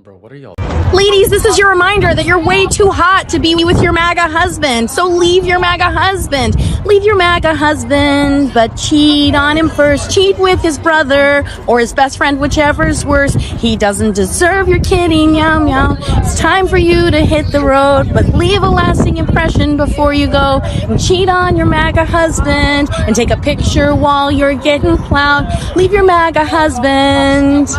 Bro, what are y'all? Ladies, this is your reminder that you're way too hot to be with your MAGA husband. So leave your MAGA husband. Leave your MAGA husband, but cheat on him first. Cheat with his brother or his best friend, whichever's worse. He doesn't deserve your kitty, meow meow. It's time for you to hit the road, but leave a lasting impression before you go and cheat on your MAGA husband and take a picture while you're getting plowed. Leave your MAGA husband.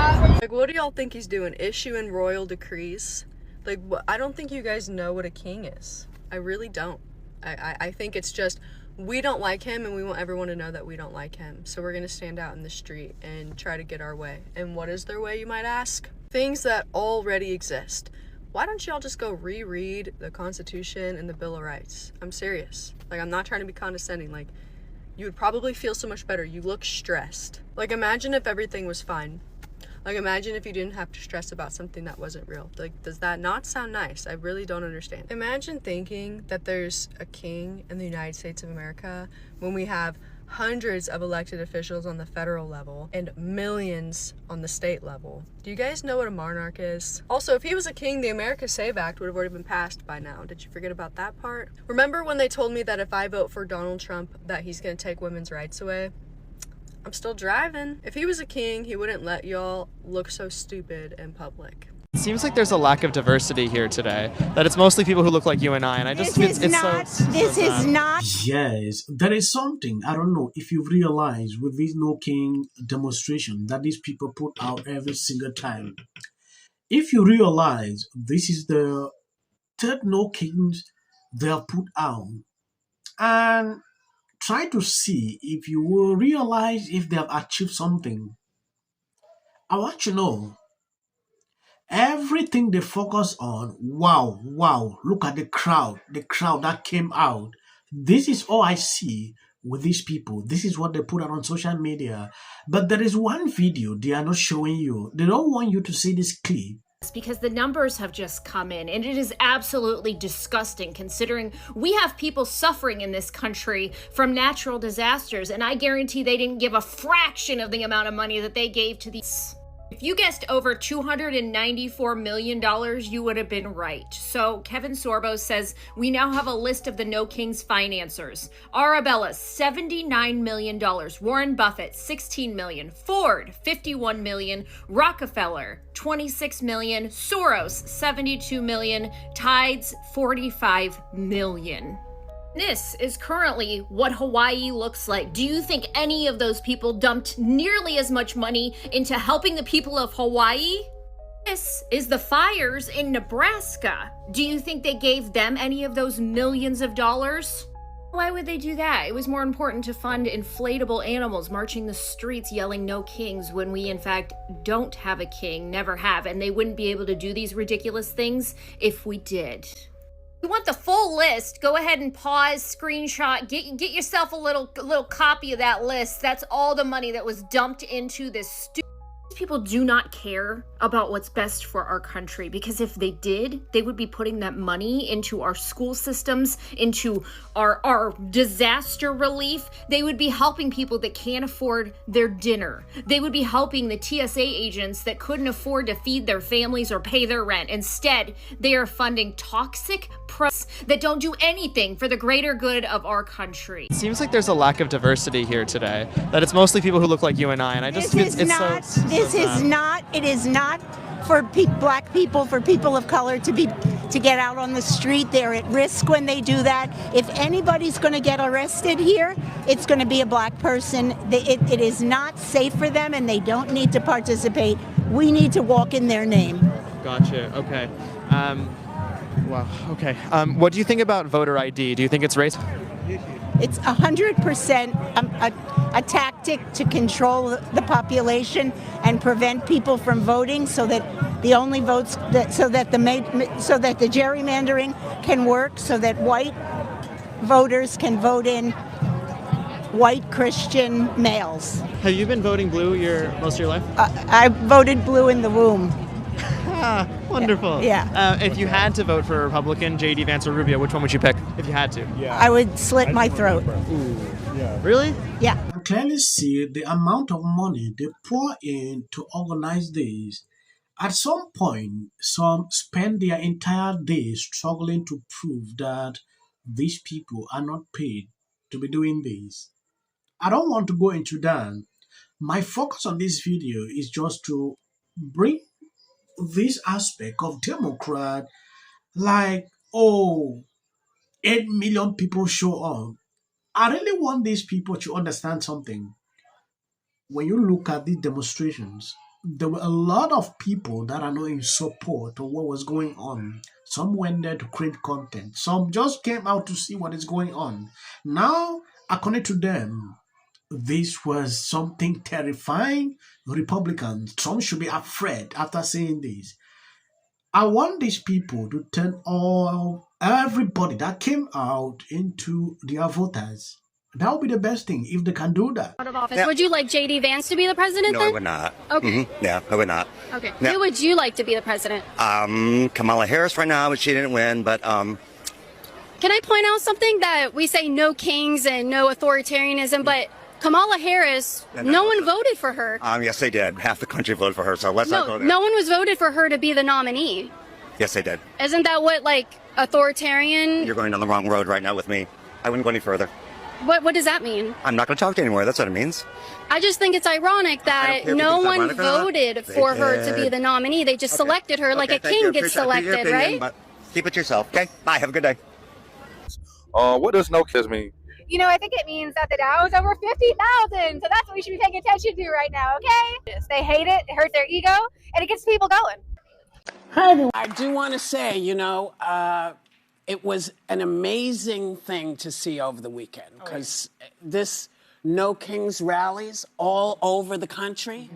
Like, what do y'all think he's doing? Issuing royal decrees? Like, I don't think you guys know what a king is. I really don't. I think it's just, we don't like him and we want everyone to know that we don't like him. So we're going to stand out in the street and try to get our way. And what is their way, you might ask? Things that already exist. Why don't y'all just go reread the Constitution and the Bill of Rights? I'm serious. Like, I'm not trying to be condescending. Like, you would probably feel so much better. You look stressed. Like, imagine if everything was fine. Like, imagine if you didn't have to stress about something that wasn't real. Like, does that not sound nice? I really don't understand. Imagine thinking that there's a king in the United States of America when we have hundreds of elected officials on the federal level and millions on the state level. Do you guys know what a monarch is? Also, if he was a king, the America Save Act would have already been passed by now. Did you forget about that part? Remember when they told me that if I vote for Donald Trump, that he's gonna take women's rights away? I'm still driving. If he was a king, he wouldn't let y'all look so stupid in public. It seems like there's a lack of diversity here today. That it's mostly people who look like you and I, and I just This is not. Yes, there is something, I don't know if you've realized with this No King demonstration that these people put out every single time. If you realize this is the third No Kings they have put out, and try to see if you will realize if they have achieved something. I want you to know everything they focus on. Wow, look at the crowd that came out. This is all I see with these people. This is what they put out on social media. But there is one video they are not showing you. They don't want you to see this clip. Because the numbers have just come in, and it is absolutely disgusting considering we have people suffering in this country from natural disasters, and I guarantee they didn't give a fraction of the amount of money that they gave to these. If you guessed over $294 million, you would have been right. So Kevin Sorbo says, we now have a list of the No Kings financiers. Arabella, $79 million. Warren Buffett, $16 million. Ford, $51 million. Rockefeller, $26 million. Soros, $72 million. Tides, $45 million. This is currently what Hawaii looks like. Do you think any of those people dumped nearly as much money into helping the people of Hawaii? This is the fires in Nebraska. Do you think they gave them any of those millions of dollars? Why would they do that? It was more important to fund inflatable animals marching the streets yelling no kings when we in fact don't have a king, never have, and they wouldn't be able to do these ridiculous things if we did. You want the full list, go ahead and pause, screenshot, get yourself a little copy of that list. That's all the money that was dumped into this stupid. People do not care about what's best for our country, because if they did, they would be putting that money into our school systems, into our disaster relief. They would be helping people that can't afford their dinner. They would be helping the TSA agents that couldn't afford to feed their families or pay their rent. Instead, they are funding toxic press that don't do anything for the greater good of our country. It seems like there's a lack of diversity here today. That it's mostly people who look like you and I, and I just It is not for black people, for people of color to get out on the street. They're at risk when they do that. If anybody's going to get arrested here, it's going to be a black person. It is not safe for them, and they don't need to participate. We need to walk in their name. Gotcha. Okay. Wow. Okay. What do you think about voter ID? Do you think it's racist? It's 100% a tactic to control the population and prevent people from voting, so that the only votes so that the gerrymandering can work, so that white voters can vote in white Christian males. Have you been voting blue most of your life? I voted blue in the womb. Ah, wonderful. Yeah. If you had to vote for a Republican, J.D. Vance or Rubio, which one would you pick if you had to? Yeah. I would slit my throat. Ooh. Yeah. Really? Yeah. I clearly see the amount of money they pour in to organize this. At some point, some spend their entire day struggling to prove that these people are not paid to be doing this. I don't want to go into that. My focus on this video is just to bring this aspect of Democrat, like, oh, 8 million people show up. I really want these people to understand something. When you look at the demonstrations, there were a lot of people that are not in support of what was going on. Some went there to create content. Some just came out to see what is going on. Now, according to them, this was something terrifying. Republicans, Trump should be afraid after saying this. I want these people to turn everybody that came out into their voters. That would be the best thing if they can do that. Out of office. Would you like J.D. Vance to be the president No, then? I would not. Okay. Yeah, I would not. Okay. Yeah. Who would you like to be the president? Kamala Harris right now, but she didn't win. But Can I point out something that we say no kings and no authoritarianism, but Kamala Harris, no one voted for her. yes, they did. Half the country voted for her, so let's not go there. No one was voted for her to be the nominee. Yes, they did. Isn't that what, like, authoritarian? You're going down the wrong road right now with me. I wouldn't go any further. What does that mean? I'm not going to talk to you anymore. That's what it means. I just think it's ironic that no one voted for her to be the nominee. They just selected her like a king gets selected, right? But keep it to yourself, okay? Bye. Have a good day. What does no kiss mean? You know, I think it means that the Dow is over 50,000. So that's what we should be paying attention to right now, okay? They hate it. It hurts their ego, and it gets people going. I do want to say, it was an amazing thing to see over the weekend because this No Kings rallies all over the country,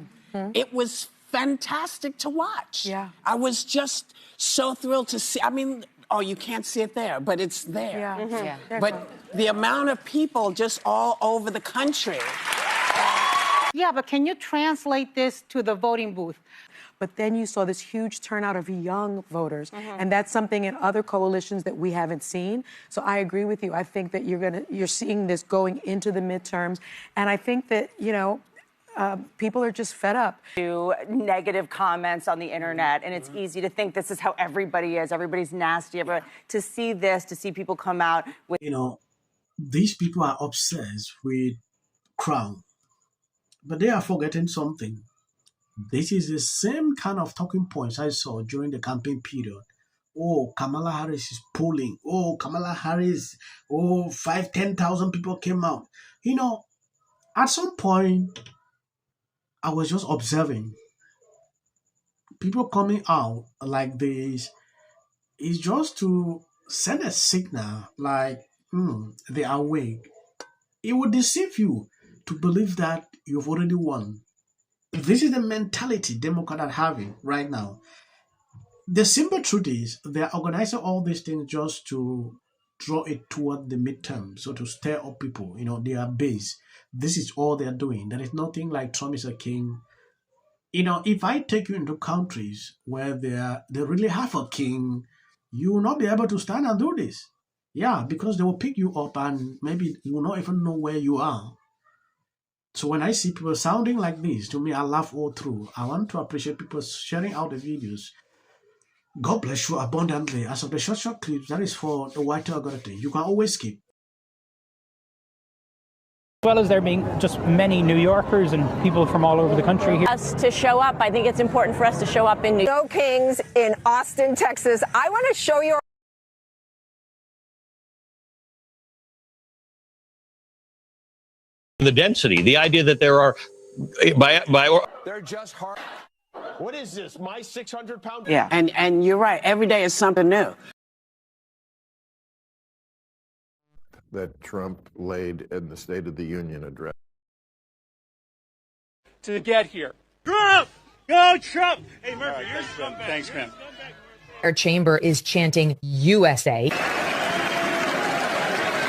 it was fantastic to watch. Yeah. I was just so thrilled to see. I mean, you can't see it there, but it's there. Yeah. But the amount of people just all over the country. Yeah, but can you translate this to the voting booth? But then you saw this huge turnout of young voters, and that's something in other coalitions that we haven't seen. So I agree with you. I think that you're seeing this going into the midterms, and I think that people are just fed up. Negative comments on the internet, and it's easy to think this is how everybody is. Everybody's nasty. To see this, to see people come out with, these people are obsessed with crown, but they are forgetting something. This is the same kind of talking points I saw during the campaign period. Oh, Kamala Harris is polling. Oh, Kamala Harris. Oh, 10,000 people came out. At some point, I was just observing. People coming out like this is just to send a signal like, they are awake. It would deceive you to believe that you've already won. This is the mentality Democrats are having right now. The simple truth is they're organizing all these things just to draw it toward the midterm, so to stir up people, their base. This is all they're doing. There is nothing like Trump is a king. If I take you into countries where they really have a king, you will not be able to stand and do this. Yeah, because they will pick you up and maybe you will not even know where you are. So when I see people sounding like this, to me, I laugh all through. I want to appreciate people sharing out the videos. God bless you abundantly. As of the short clips, that is for the white algorithm. You can always skip. As well as there being just many New Yorkers and people from all over the country here. us to show up. I think it's important for us to show up in No Kings in Austin, Texas. I want to show you the density, the idea that there are they're just hard. What is this? My 600-pound? Yeah, and you're right. Every day is something new. That Trump laid in the State of the Union address. To get here. Trump! Go Trump! Hey, Murphy, you're scumbag. Thanks, man. Our chamber is chanting USA.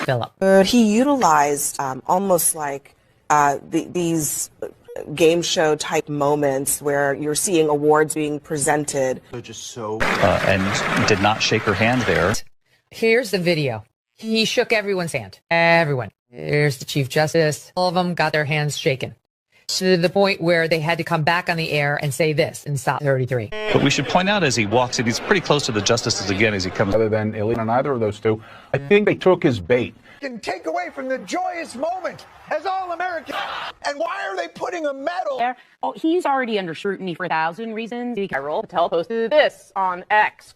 Philip. He utilized almost like these game show type moments where you're seeing awards being presented. They're just so and did not shake her hand there. Here's the video. He shook everyone's hand. Everyone. Here's the Chief Justice. All of them got their hands shaken. To the point where they had to come back on the air and say this in stop 33. But we should point out as he walks in, he's pretty close to the justices again as he comes. Other than illegal on either of those two, I think they took his bait. Can take away from the joyous moment as all Americans. And why are they putting a medal? Oh, he's already under scrutiny for 1,000 reasons. Carol Patel posted this on X.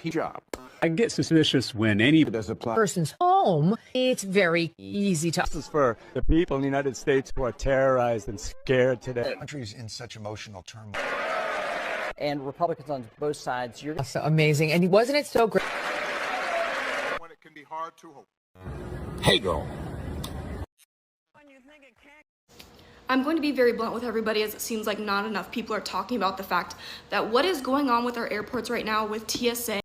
Job. I get suspicious when any Person's home, it's very easy to. This is for the people in the United States who are terrorized and scared today. The country's in such emotional turmoil. And Republicans on both sides, you're So amazing. And wasn't it so great? When it can be hard to hope. Hey, girl. I'm going to be very blunt with everybody, as it seems like not enough people are talking about the fact that what is going on with our airports right now with TSA.